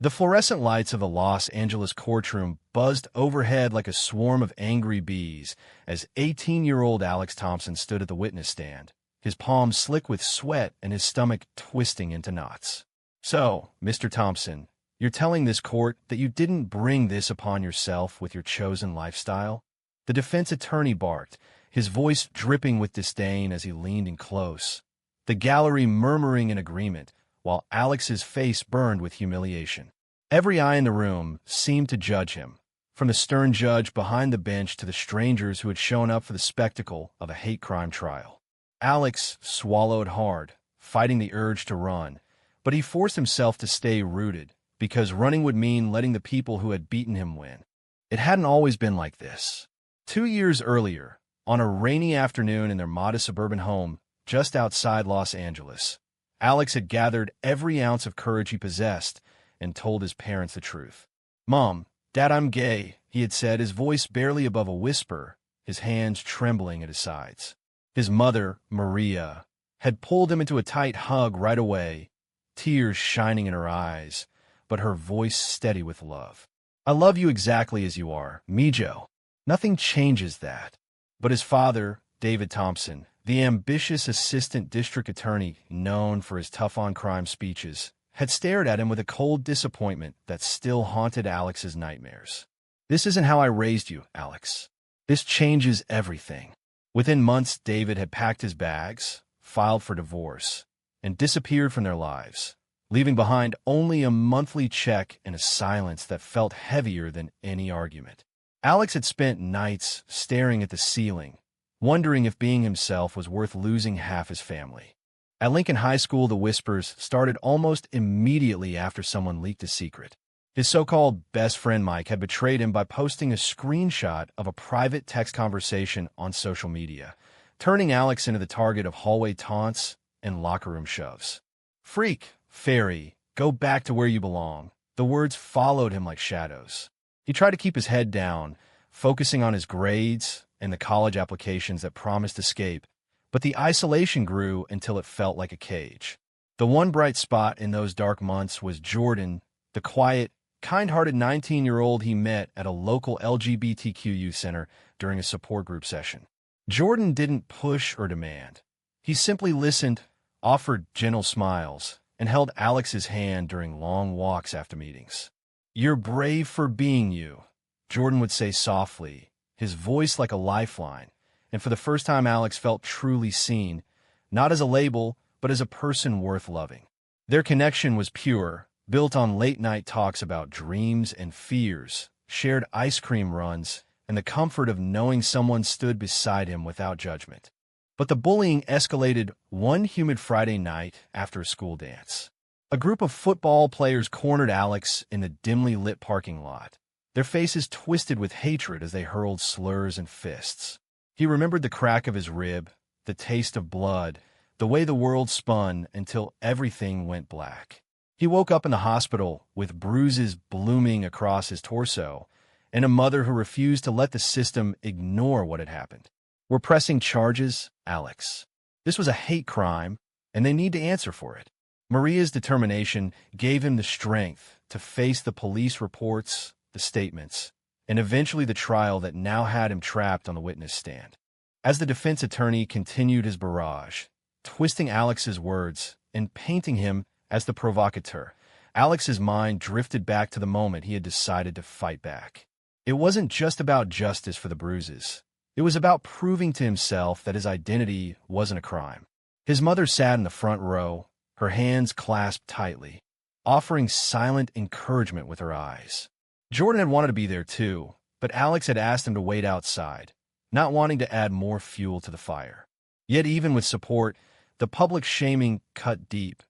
The fluorescent lights of the Los Angeles courtroom buzzed overhead like a swarm of angry bees as 18-year-old Alex Thompson stood at the witness stand, his palms slick with sweat and his stomach twisting into knots. "So, Mr. Thompson, you're telling this court that you didn't bring this upon yourself with your chosen lifestyle?" The defense attorney barked, his voice dripping with disdain as he leaned in close, the gallery murmuring in agreement, while Alex's face burned with humiliation. Every eye in the room seemed to judge him, from the stern judge behind the bench to the strangers who had shown up for the spectacle of a hate crime trial. Alex swallowed hard, fighting the urge to run, but he forced himself to stay rooted, because running would mean letting the people who had beaten him win. It hadn't always been like this. 2 years earlier, on a rainy afternoon in their modest suburban home just outside Los Angeles, Alex had gathered every ounce of courage he possessed and told his parents the truth. "Mom, Dad, I'm gay," he had said, his voice barely above a whisper, his hands trembling at his sides. His mother, Maria, had pulled him into a tight hug right away, tears shining in her eyes, but her voice steady with love. "I love you exactly as you are, Mijo. Nothing changes that." But his father, David Thompson, the ambitious assistant district attorney known for his tough-on-crime speeches, had stared at him with a cold disappointment that still haunted Alex's nightmares. "This isn't how I raised you, Alex. This changes everything." Within months, David had packed his bags, filed for divorce, and disappeared from their lives, leaving behind only a monthly check and a silence that felt heavier than any argument. Alex had spent nights staring at the ceiling, wondering if being himself was worth losing half his family. At Lincoln High School, the whispers started almost immediately after someone leaked a secret. His so-called best friend Mike had betrayed him by posting a screenshot of a private text conversation on social media, turning Alex into the target of hallway taunts and locker room shoves. "Freak, fairy, go back to where you belong." The words followed him like shadows. He tried to keep his head down, focusing on his grades and the college applications that promised escape, but the isolation grew until it felt like a cage. The one bright spot in those dark months was Jordan, the quiet, kind-hearted 19-year-old he met at a local LGBTQ youth center during a support group session. Jordan didn't push or demand. He simply listened, offered gentle smiles, and held Alex's hand during long walks after meetings. "You're brave for being you," Jordan would say softly, his voice like a lifeline, and for the first time Alex felt truly seen, not as a label, but as a person worth loving. Their connection was pure, built on late-night talks about dreams and fears, shared ice cream runs, and the comfort of knowing someone stood beside him without judgment. But the bullying escalated one humid Friday night after a school dance. A group of football players cornered Alex in the dimly lit parking lot, their faces twisted with hatred as they hurled slurs and fists. He remembered the crack of his rib, the taste of blood, the way the world spun until everything went black. He woke up in the hospital with bruises blooming across his torso and a mother who refused to let the system ignore what had happened. "We're pressing charges, Alex. This was a hate crime, and they need to answer for it." Maria's determination gave him the strength to face the police reports, the statements, and eventually the trial that now had him trapped on the witness stand. As the defense attorney continued his barrage, twisting Alex's words and painting him as the provocateur, Alex's mind drifted back to the moment he had decided to fight back. It wasn't just about justice for the bruises. It was about proving to himself that his identity wasn't a crime. His mother sat in the front row, her hands clasped tightly, offering silent encouragement with her eyes. Jordan had wanted to be there too, but Alex had asked him to wait outside, not wanting to add more fuel to the fire. Yet even with support, the public shaming cut deep,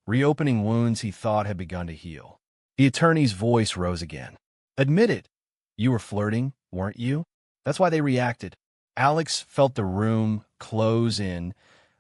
reopening wounds he thought had begun to heal. The attorney's voice rose again. "Admit it. You were flirting, weren't you? That's why they reacted." Alex felt the room close in,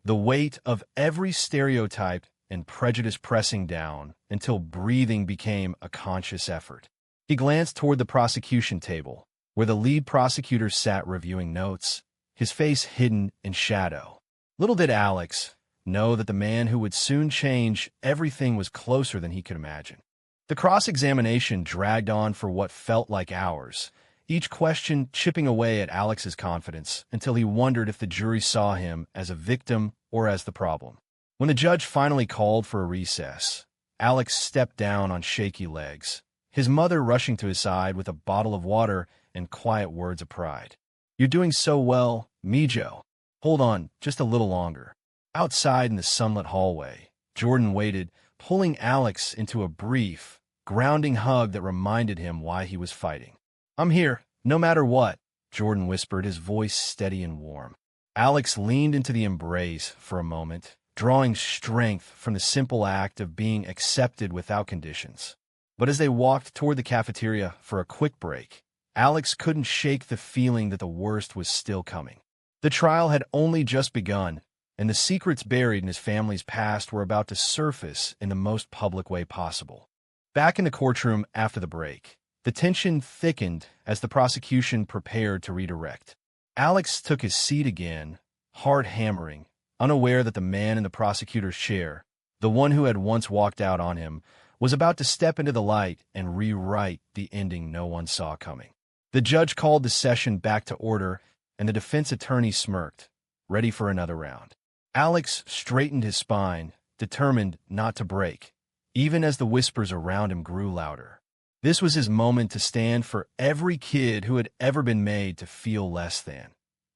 the weight of every stereotype and prejudice pressing down until breathing became a conscious effort. He glanced toward the prosecution table, where the lead prosecutor sat reviewing notes, his face hidden in shadow. Little did Alex know that the man who would soon change everything was closer than he could imagine. The cross-examination dragged on for what felt like hours, each question chipping away at Alex's confidence until he wondered if the jury saw him as a victim or as the problem. When the judge finally called for a recess, Alex stepped down on shaky legs, his mother rushing to his side with a bottle of water and quiet words of pride. "You're doing so well, Mijo. Hold on just a little longer." Outside in the sunlit hallway, Jordan waited, pulling Alex into a brief, grounding hug that reminded him why he was fighting. "I'm here, no matter what," Jordan whispered, his voice steady and warm. Alex leaned into the embrace for a moment, drawing strength from the simple act of being accepted without conditions. But as they walked toward the cafeteria for a quick break, Alex couldn't shake the feeling that the worst was still coming. The trial had only just begun, and the secrets buried in his family's past were about to surface in the most public way possible. Back in the courtroom after the break, the tension thickened as the prosecution prepared to redirect. Alex took his seat again, heart hammering, unaware that the man in the prosecutor's chair, the one who had once walked out on him, was about to step into the light and rewrite the ending no one saw coming. The judge called the session back to order, and the defense attorney smirked, ready for another round. Alex straightened his spine, determined not to break, even as the whispers around him grew louder. This was his moment to stand for every kid who had ever been made to feel less than,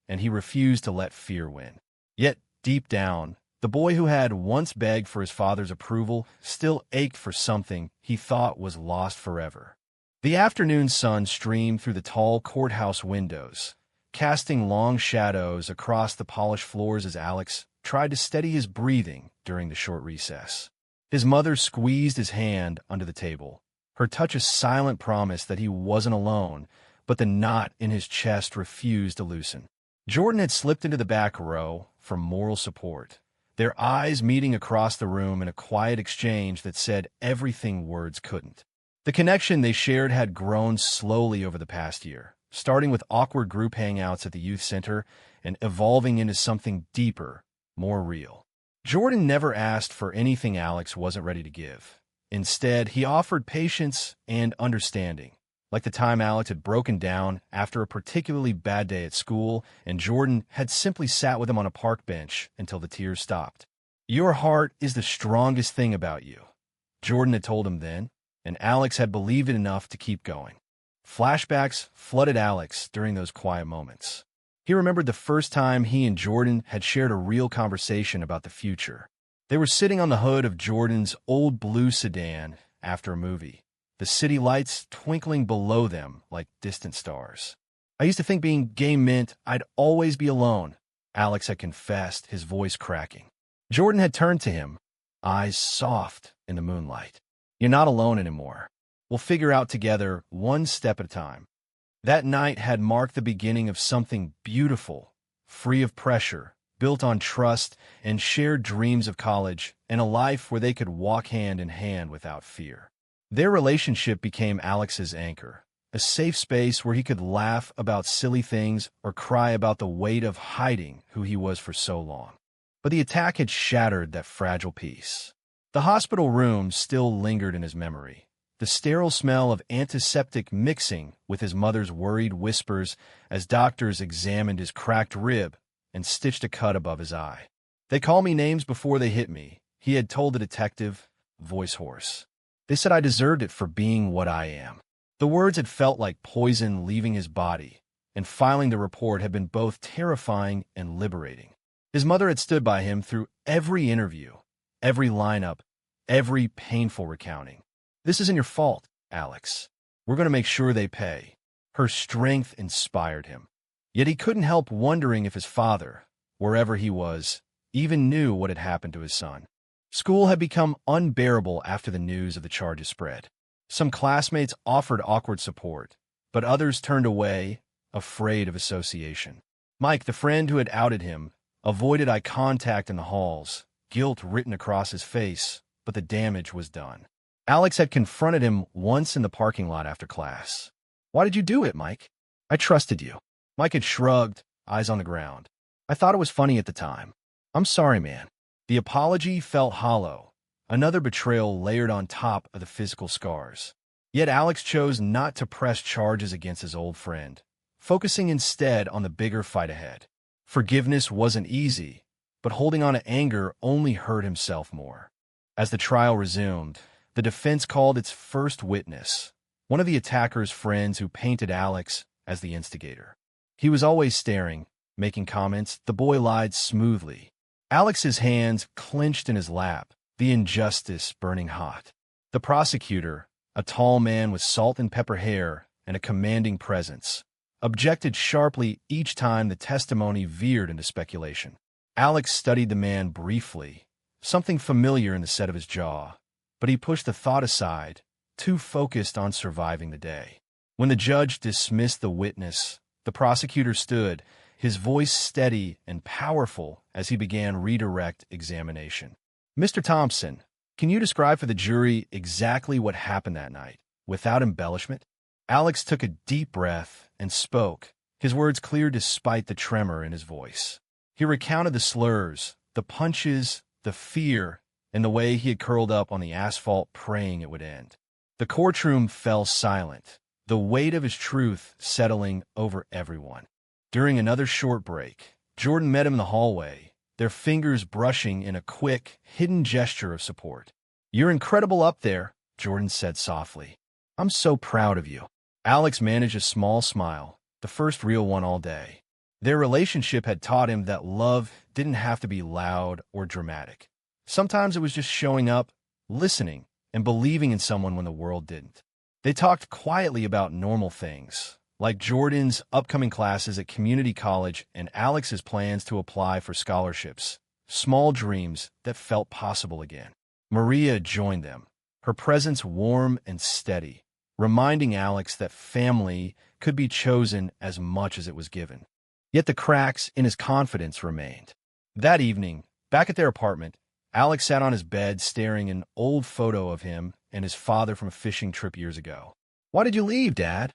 and he refused to let fear win. Yet, deep down, the boy who had once begged for his father's approval still ached for something he thought was lost forever. The afternoon sun streamed through the tall courthouse windows, casting long shadows across the polished floors as Alex tried to steady his breathing during the short recess. His mother squeezed his hand under the table, her touch a silent promise that he wasn't alone, but the knot in his chest refused to loosen. Jordan had slipped into the back row for moral support, their eyes meeting across the room in a quiet exchange that said everything words couldn't. The connection they shared had grown slowly over the past year, starting with awkward group hangouts at the youth center and evolving into something deeper, more real. Jordan never asked for anything Alex wasn't ready to give. Instead, he offered patience and understanding, like the time Alex had broken down after a particularly bad day at school, and Jordan had simply sat with him on a park bench until the tears stopped. "Your heart is the strongest thing about you," Jordan had told him then, and Alex had believed it enough to keep going. Flashbacks flooded Alex during those quiet moments. He remembered the first time he and Jordan had shared a real conversation about the future. They were sitting on the hood of Jordan's old blue sedan after a movie, the city lights twinkling below them like distant stars. "I used to think being gay meant I'd always be alone," Alex had confessed, his voice cracking. Jordan had turned to him, eyes soft in the moonlight. "You're not alone anymore. We'll figure out together, one step at a time." That night had marked the beginning of something beautiful, free of pressure, built on trust and shared dreams of college and a life where they could walk hand in hand without fear. Their relationship became Alex's anchor, a safe space where he could laugh about silly things or cry about the weight of hiding who he was for so long. But the attack had shattered that fragile peace. The hospital room still lingered in his memory, the sterile smell of antiseptic mixing with his mother's worried whispers as doctors examined his cracked rib and stitched a cut above his eye. "They call me names before they hit me," he had told the detective, voice hoarse. "They said I deserved it for being what I am." The words had felt like poison leaving his body, and filing the report had been both terrifying and liberating. His mother had stood by him through every interview, every lineup, every painful recounting. "This isn't your fault, Alex. We're going to make sure they pay." Her strength inspired him. Yet he couldn't help wondering if his father, wherever he was, even knew what had happened to his son. School had become unbearable after the news of the charges spread. Some classmates offered awkward support, but others turned away, afraid of association. Mike, the friend who had outed him, avoided eye contact in the halls, guilt written across his face, but the damage was done. Alex had confronted him once in the parking lot after class. "Why did you do it, Mike?" "I trusted you." Mike had shrugged, eyes on the ground. "I thought it was funny at the time. I'm sorry, man." The apology felt hollow, another betrayal layered on top of the physical scars. Yet Alex chose not to press charges against his old friend, focusing instead on the bigger fight ahead. Forgiveness wasn't easy, but holding on to anger only hurt himself more. As the trial resumed, the defense called its first witness, one of the attacker's friends who painted Alex as the instigator. He was always staring, making comments. The boy lied smoothly. Alex's hands clenched in his lap, the injustice burning hot. The prosecutor, a tall man with salt and pepper hair and a commanding presence, objected sharply each time the testimony veered into speculation. Alex studied the man briefly, something familiar in the set of his jaw, but he pushed the thought aside, too focused on surviving the day. When the judge dismissed the witness, the prosecutor stood, his voice steady and powerful as he began redirect examination. "Mr. Thompson, can you describe for the jury exactly what happened that night, without embellishment?" Alex took a deep breath and spoke, his words clear despite the tremor in his voice. He recounted the slurs, the punches, the fear, and the way he had curled up on the asphalt praying it would end. The courtroom fell silent, the weight of his truth settling over everyone. During another short break, Jordan met him in the hallway, their fingers brushing in a quick, hidden gesture of support. "You're incredible up there," Jordan said softly. "I'm so proud of you." Alex managed a small smile, the first real one all day. Their relationship had taught him that love didn't have to be loud or dramatic. Sometimes it was just showing up, listening, and believing in someone when the world didn't. They talked quietly about normal things, like Jordan's upcoming classes at community college and Alex's plans to apply for scholarships, small dreams that felt possible again. Maria joined them, her presence warm and steady, reminding Alex that family could be chosen as much as it was given. Yet the cracks in his confidence remained. That evening, back at their apartment, Alex sat on his bed staring at an old photo of him and his father from a fishing trip years ago. "Why did you leave, Dad?"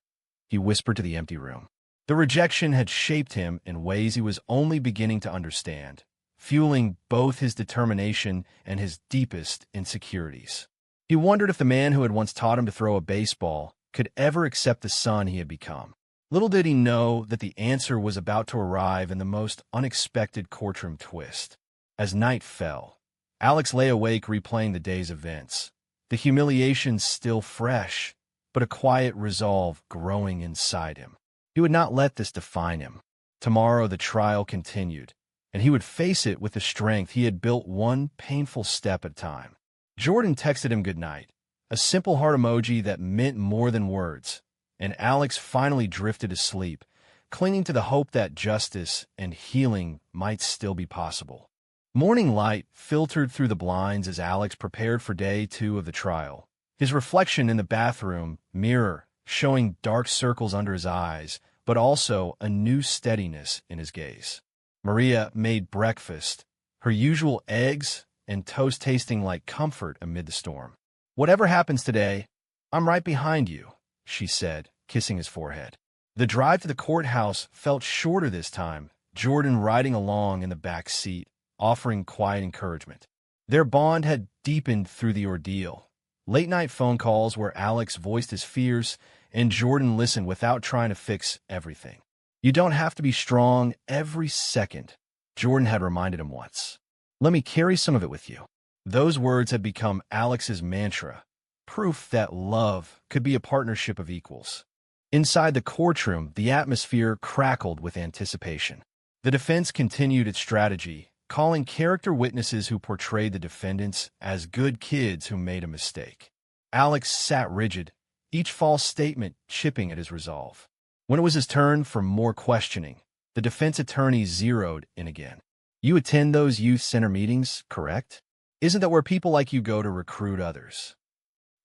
he whispered to the empty room. The rejection had shaped him in ways he was only beginning to understand, fueling both his determination and his deepest insecurities. He wondered if the man who had once taught him to throw a baseball could ever accept the son he had become. Little did he know that the answer was about to arrive in the most unexpected courtroom twist. As night fell, Alex lay awake replaying the day's events, the humiliation still fresh, but a quiet resolve growing inside him. He would not let this define him. Tomorrow the trial continued, and he would face it with the strength he had built one painful step at a time. Jordan texted him goodnight, a simple heart emoji that meant more than words, and Alex finally drifted asleep, clinging to the hope that justice and healing might still be possible. Morning light filtered through the blinds as Alex prepared for day 2 of the trial, his reflection in the bathroom mirror showing dark circles under his eyes, but also a new steadiness in his gaze. Maria made breakfast, her usual eggs and toast tasting like comfort amid the storm. "Whatever happens today, I'm right behind you," she said, kissing his forehead. The drive to the courthouse felt shorter this time, Jordan riding along in the back seat, offering quiet encouragement. Their bond had deepened through the ordeal. Late-night phone calls where Alex voiced his fears, and Jordan listened without trying to fix everything. "You don't have to be strong every second," Jordan had reminded him once. "Let me carry some of it with you." Those words had become Alex's mantra, proof that love could be a partnership of equals. Inside the courtroom, the atmosphere crackled with anticipation. The defense continued its strategy, calling character witnesses who portrayed the defendants as good kids who made a mistake. Alex sat rigid, each false statement chipping at his resolve. When it was his turn for more questioning, the defense attorney zeroed in again. "You attend those youth center meetings, correct? Isn't that where people like you go to recruit others?"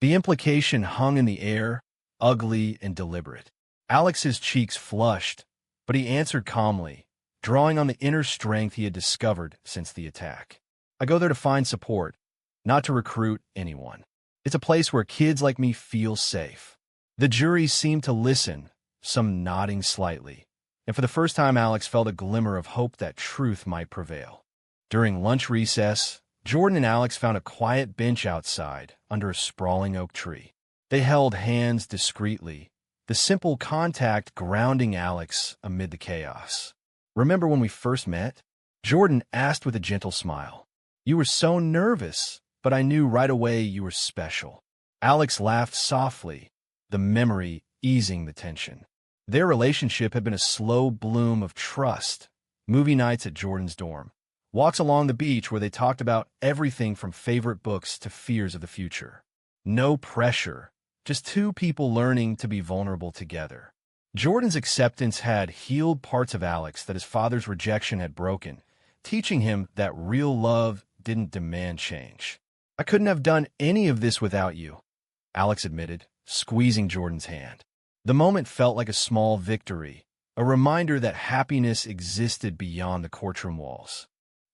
The implication hung in the air, ugly and deliberate. Alex's cheeks flushed, but he answered calmly, drawing on the inner strength he had discovered since the attack. "I go there to find support, not to recruit anyone. It's a place where kids like me feel safe." The jury seemed to listen, some nodding slightly, and for the first time Alex felt a glimmer of hope that truth might prevail. During lunch recess, Jordan and Alex found a quiet bench outside under a sprawling oak tree. They held hands discreetly, the simple contact grounding Alex amid the chaos. "Remember when we first met?" Jordan asked with a gentle smile. "You were so nervous, but I knew right away you were special." Alex laughed softly, the memory easing the tension. Their relationship had been a slow bloom of trust. Movie nights at Jordan's dorm, walks along the beach where they talked about everything from favorite books to fears of the future. No pressure, just two people learning to be vulnerable together. Jordan's acceptance had healed parts of Alex that his father's rejection had broken, teaching him that real love didn't demand change. "I couldn't have done any of this without you," Alex admitted, squeezing Jordan's hand. The moment felt like a small victory, a reminder that happiness existed beyond the courtroom walls.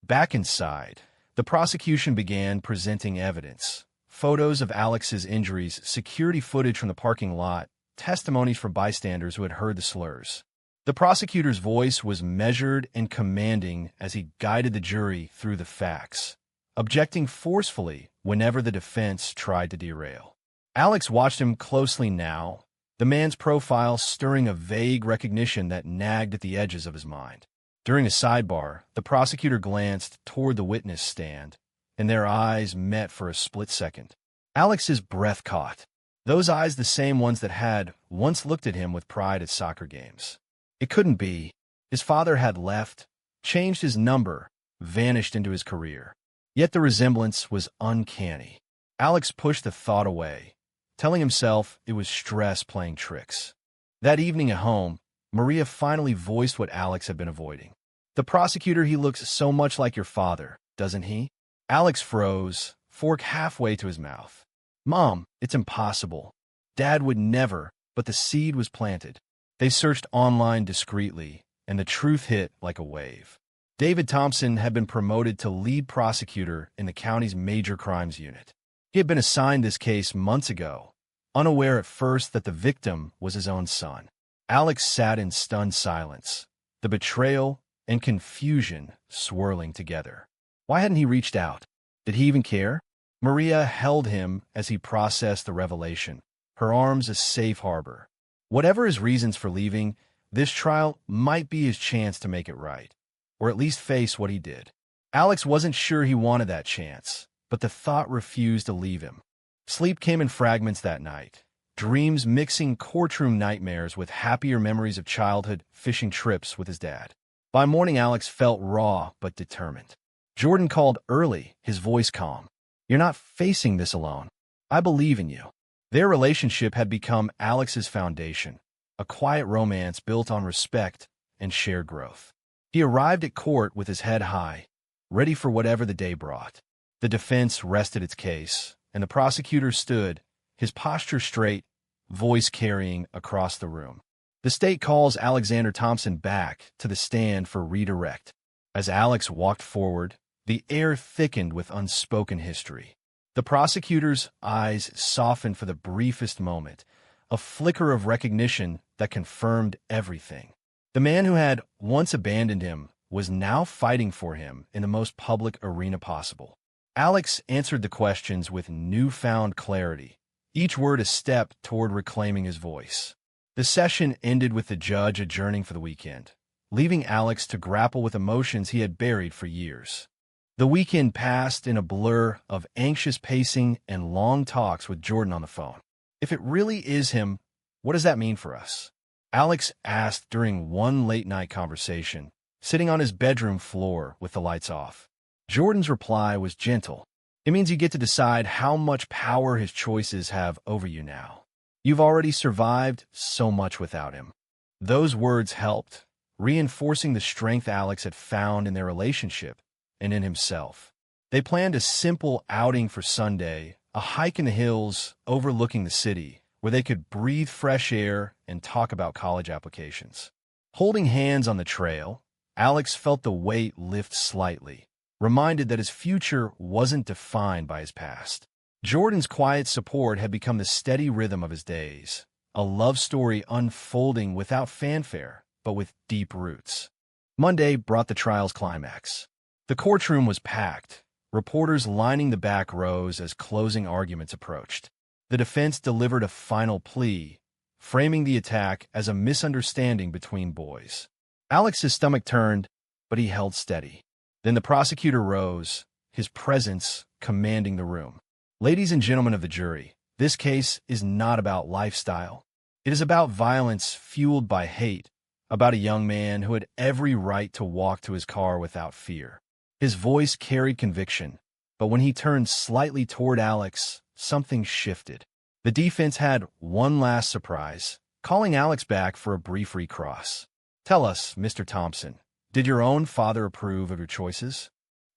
Back inside, the prosecution began presenting evidence. Photos of Alex's injuries, security footage from the parking lot, testimonies from bystanders who had heard the slurs. The prosecutor's voice was measured and commanding as he guided the jury through the facts, objecting forcefully whenever the defense tried to derail. Alex watched him closely now, the man's profile stirring a vague recognition that nagged at the edges of his mind. During a sidebar, the prosecutor glanced toward the witness stand, and their eyes met for a split second. Alex's breath caught, those eyes the same ones that had once looked at him with pride at soccer games. It couldn't be. His father had left, changed his number, vanished into his career. Yet the resemblance was uncanny. Alex pushed the thought away, telling himself it was stress playing tricks. That evening at home, Maria finally voiced what Alex had been avoiding. "The prosecutor, he looks so much like your father, doesn't he?" Alex froze, fork halfway to his mouth. "Mom, it's impossible. Dad would never," but the seed was planted. They searched online discreetly, and the truth hit like a wave. David Thompson had been promoted to lead prosecutor in the county's major crimes unit. He had been assigned this case months ago, unaware at first that the victim was his own son. Alex sat in stunned silence, the betrayal and confusion swirling together. Why hadn't he reached out? Did he even care? Maria held him as he processed the revelation, her arms a safe harbor. Whatever his reasons for leaving, this trial might be his chance to make it right, or at least face what he did. Alex wasn't sure he wanted that chance, but the thought refused to leave him. Sleep came in fragments that night, dreams mixing courtroom nightmares with happier memories of childhood fishing trips with his dad. By morning, Alex felt raw but determined. Jordan called early, his voice calm. "You're not facing this alone. I believe in you." Their relationship had become Alex's foundation, a quiet romance built on respect and shared growth. He arrived at court with his head high, ready for whatever the day brought. The defense rested its case, and the prosecutor stood, his posture straight, voice carrying across the room. The state calls Alexander Thompson back to the stand for redirect. As Alex walked forward, the air thickened with unspoken history. The prosecutor's eyes softened for the briefest moment, a flicker of recognition that confirmed everything. The man who had once abandoned him was now fighting for him in the most public arena possible. Alex answered the questions with newfound clarity, each word a step toward reclaiming his voice. The session ended with the judge adjourning for the weekend, leaving Alex to grapple with emotions he had buried for years. The weekend passed in a blur of anxious pacing and long talks with Jordan on the phone. "If it really is him, what does that mean for us?" Alex asked during one late-night conversation, sitting on his bedroom floor with the lights off. Jordan's reply was gentle. "It means you get to decide how much power his choices have over you now. You've already survived so much without him." Those words helped, reinforcing the strength Alex had found in their relationship and in himself. They planned a simple outing for Sunday, a hike in the hills overlooking the city, where they could breathe fresh air and talk about college applications. Holding hands on the trail, Alex felt the weight lift slightly, reminded that his future wasn't defined by his past. Jordan's quiet support had become the steady rhythm of his days, a love story unfolding without fanfare, but with deep roots. Monday brought the trial's climax. The courtroom was packed, reporters lining the back rows as closing arguments approached. The defense delivered a final plea, framing the attack as a misunderstanding between boys. Alex's stomach turned, but he held steady. Then the prosecutor rose, his presence commanding the room. Ladies and gentlemen of the jury, this case is not about lifestyle. It is about violence fueled by hate, about a young man who had every right to walk to his car without fear. His voice carried conviction, but when he turned slightly toward Alex, something shifted. The defense had one last surprise, calling Alex back for a brief recross. "Tell us, Mr. Thompson, did your own father approve of your choices?"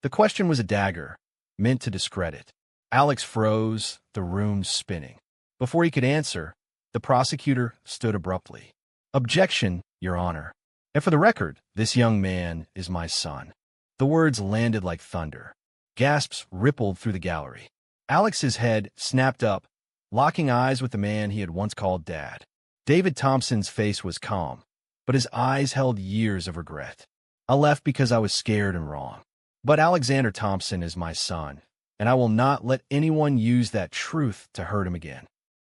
The question was a dagger, meant to discredit. Alex froze, the room spinning. Before he could answer, the prosecutor stood abruptly. "Objection, Your Honor. And for the record, this young man is my son." The words landed like thunder. Gasps rippled through the gallery. Alex's head snapped up, locking eyes with the man he had once called Dad. David Thompson's face was calm, but his eyes held years of regret. "I left because I was scared and wrong. But Alexander Thompson is my son, and I will not let anyone use that truth to hurt him again."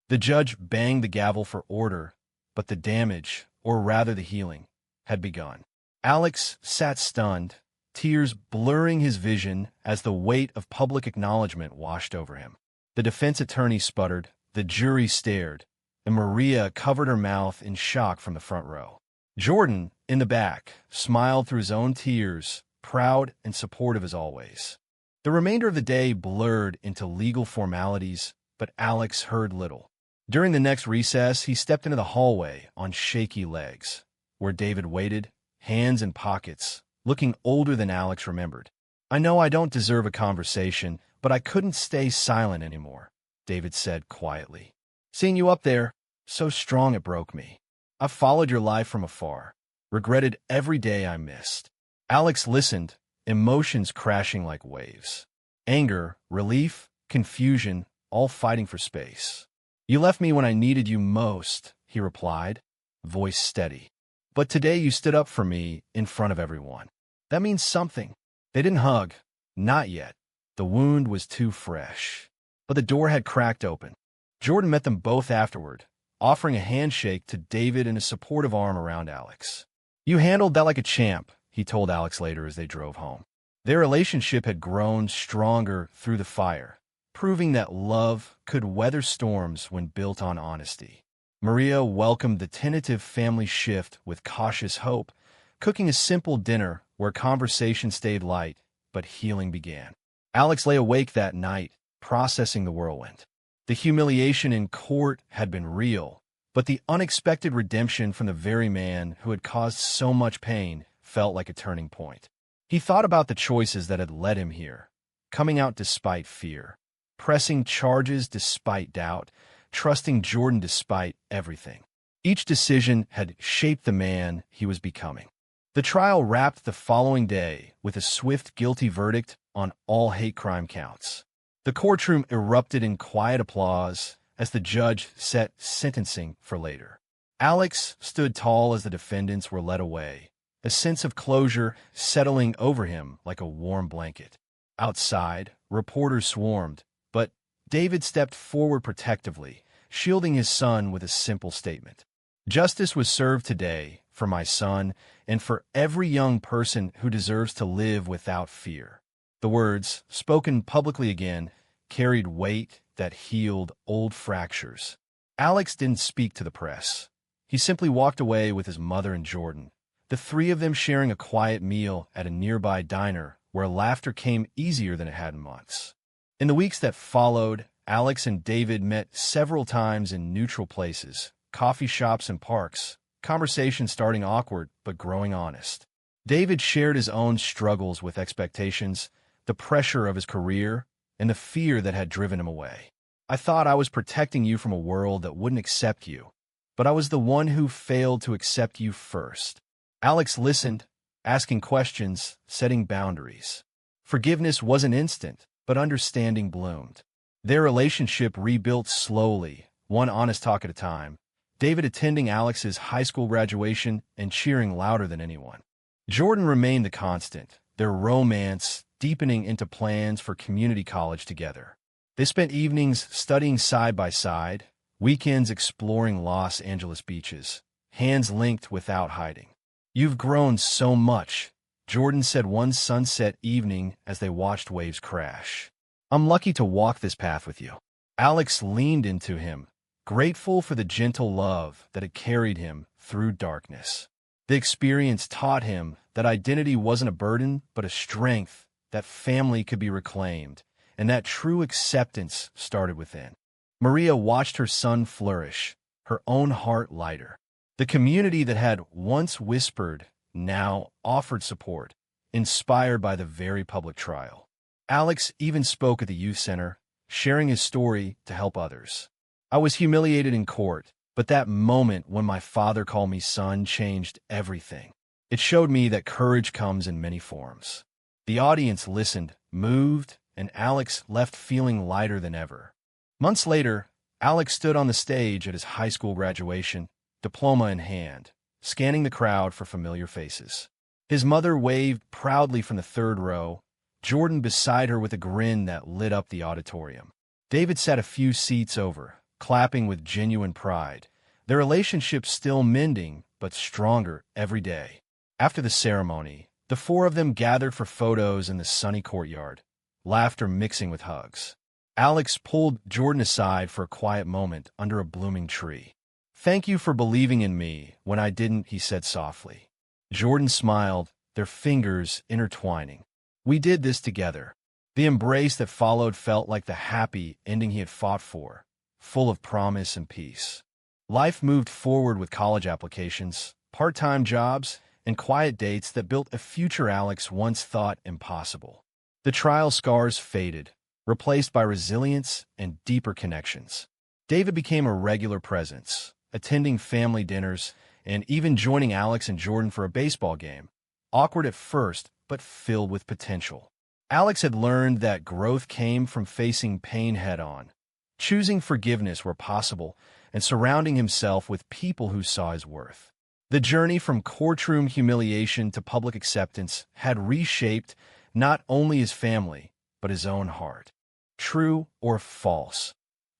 The judge banged the gavel for order, but the damage, or rather the healing, had begun. Alex sat stunned, tears blurring his vision as the weight of public acknowledgement washed over him. The defense attorney sputtered, the jury stared, and Maria covered her mouth in shock from the front row. Jordan, in the back, smiled through his own tears, proud and supportive as always. The remainder of the day blurred into legal formalities, but Alex heard little. During the next recess, he stepped into the hallway on shaky legs, where David waited, hands in pockets, looking older than Alex remembered. "I know I don't deserve a conversation, but I couldn't stay silent anymore," David said quietly. "Seeing you up there, so strong it broke me. I've followed your life from afar, regretted every day I missed." Alex listened, emotions crashing like waves. Anger, relief, confusion, all fighting for space. "You left me when I needed you most," he replied, voice steady. "But today you stood up for me in front of everyone. That means something." They didn't hug. Not yet. The wound was too fresh. But the door had cracked open. Jordan met them both afterward, offering a handshake to David and a supportive arm around Alex. "You handled that like a champ," he told Alex later as they drove home. Their relationship had grown stronger through the fire, proving that love could weather storms when built on honesty. Maria welcomed the tentative family shift with cautious hope, cooking a simple dinner where conversation stayed light, but healing began. Alex lay awake that night, processing the whirlwind. The humiliation in court had been real, but the unexpected redemption from the very man who had caused so much pain felt like a turning point. He thought about the choices that had led him here, coming out despite fear, pressing charges despite doubt, trusting Jordan despite everything. Each decision had shaped the man he was becoming. The trial wrapped the following day with a swift guilty verdict on all hate crime counts. The courtroom erupted in quiet applause as the judge set sentencing for later. Alex stood tall as the defendants were led away, a sense of closure settling over him like a warm blanket. Outside, reporters swarmed, but David stepped forward protectively, shielding his son with a simple statement. "Justice was served today for my son and for every young person who deserves to live without fear." The words, spoken publicly again, carried weight that healed old fractures. Alex didn't speak to the press. He simply walked away with his mother and Jordan, the three of them sharing a quiet meal at a nearby diner where laughter came easier than it had in months. In the weeks that followed, Alex and David met several times in neutral places, coffee shops and parks, conversations starting awkward but growing honest. David shared his own struggles with expectations, the pressure of his career, and the fear that had driven him away. "I thought I was protecting you from a world that wouldn't accept you, but I was the one who failed to accept you first." Alex listened, asking questions, setting boundaries. Forgiveness wasn't instant, but understanding bloomed. Their relationship rebuilt slowly, one honest talk at a time, David attending Alex's high school graduation and cheering louder than anyone. Jordan remained the constant, their romance deepening into plans for community college together. They spent evenings studying side by side, weekends exploring Los Angeles beaches, hands linked without hiding. "You've grown so much," Jordan said one sunset evening as they watched waves crash. "I'm lucky to walk this path with you." Alex leaned into him, grateful for the gentle love that had carried him through darkness. The experience taught him that identity wasn't a burden, but a strength, that family could be reclaimed, and that true acceptance started within. Maria watched her son flourish, her own heart lighter. The community that had once whispered now offered support, inspired by the very public trial. Alex even spoke at the youth center, sharing his story to help others. "I was humiliated in court, but that moment when my father called me son changed everything. It showed me that courage comes in many forms." The audience listened, moved, and Alex left feeling lighter than ever. Months later, Alex stood on the stage at his high school graduation, diploma in hand, scanning the crowd for familiar faces. His mother waved proudly from the third row, Jordan beside her with a grin that lit up the auditorium. David sat a few seats over, clapping with genuine pride, their relationship still mending but stronger every day. After the ceremony, the four of them gathered for photos in the sunny courtyard, laughter mixing with hugs. Alex pulled Jordan aside for a quiet moment under a blooming tree. "Thank you for believing in me when I didn't," he said softly. Jordan smiled, their fingers intertwining. "We did this together." The embrace that followed felt like the happy ending he had fought for, full of promise and peace. Life moved forward with college applications, part-time jobs, and quiet dates that built a future Alex once thought impossible. The trial scars faded, replaced by resilience and deeper connections. David became a regular presence, attending family dinners and even joining Alex and Jordan for a baseball game. Awkward at first, but filled with potential. Alex had learned that growth came from facing pain head-on, choosing forgiveness where possible, and surrounding himself with people who saw his worth. The journey from courtroom humiliation to public acceptance had reshaped not only his family, but his own heart. True or false?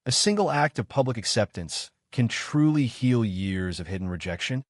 A single act of public acceptance can truly heal years of hidden rejection.